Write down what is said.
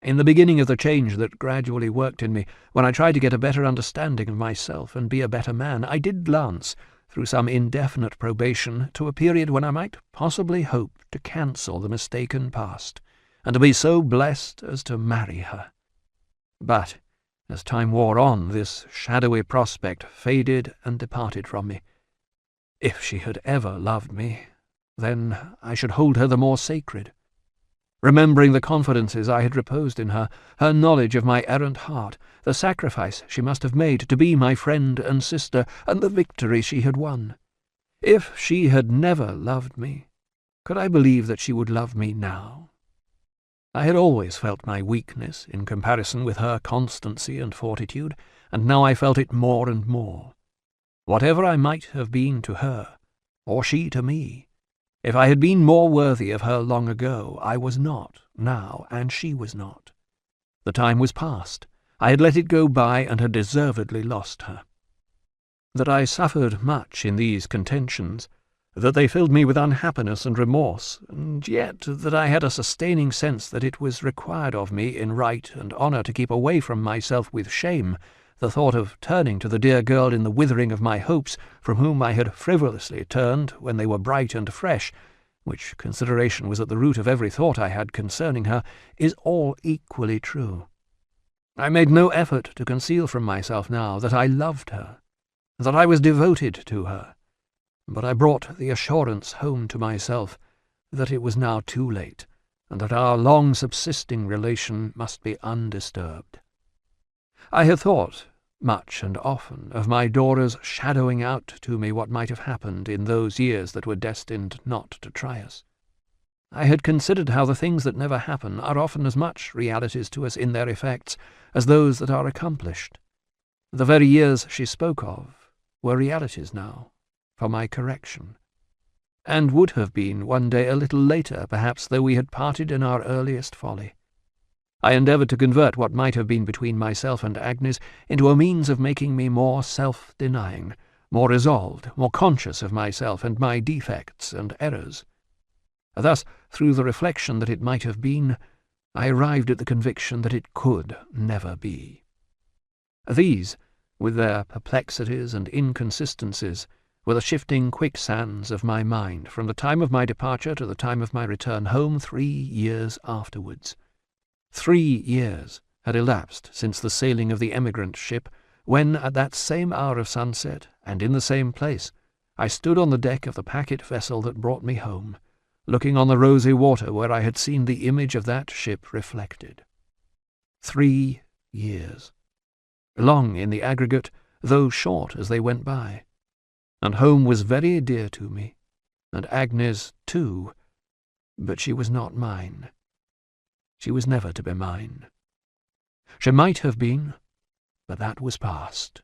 In the beginning of the change that gradually worked in me, when I tried to get a better understanding of myself and be a better man, I did glance, through some indefinite probation, to a period when I might possibly hope to cancel the mistaken past, and to be so blessed as to marry her. But, as time wore on, this shadowy prospect faded and departed from me. If she had ever loved me, then I should hold her the more sacred. Remembering the confidences I had reposed in her, her knowledge of my errant heart, the sacrifice she must have made to be my friend and sister, and the victory she had won. If she had never loved me, could I believe that she would love me now? I had always felt my weakness in comparison with her constancy and fortitude, and now I felt it more and more. Whatever I might have been to her, or she to me, if I had been more worthy of her long ago, I was not now, and she was not. The time was past. I had let it go by and had deservedly lost her. That I suffered much in these contentions, that they filled me with unhappiness and remorse, and yet that I had a sustaining sense that it was required of me in right and honour to keep away from myself with shame the thought of turning to the dear girl in the withering of my hopes, from whom I had frivolously turned when they were bright and fresh, which consideration was at the root of every thought I had concerning her, is all equally true. I made no effort to conceal from myself now that I loved her, that I was devoted to her, but I brought the assurance home to myself that it was now too late, and that our long subsisting relation must be undisturbed. I had thought, much and often, of my Dora's shadowing out to me what might have happened in those years that were destined not to try us. I had considered how the things that never happen are often as much realities to us in their effects as those that are accomplished. The very years she spoke of were realities now, for my correction, and would have been one day a little later, perhaps, though we had parted in our earliest folly. I endeavoured to convert what might have been between myself and Agnes into a means of making me more self-denying, more resolved, more conscious of myself and my defects and errors. Thus, through the reflection that it might have been, I arrived at the conviction that it could never be. These, with their perplexities and inconsistencies, were the shifting quicksands of my mind from the time of my departure to the time of my return home 3 years afterwards. 3 years had elapsed since the sailing of the emigrant ship, when, at that same hour of sunset, and in the same place, I stood on the deck of the packet vessel that brought me home, looking on the rosy water where I had seen the image of that ship reflected. 3 years. Long in the aggregate, though short as they went by. And home was very dear to me, and Agnes too, but she was not mine. She was never to be mine. She might have been, but that was past.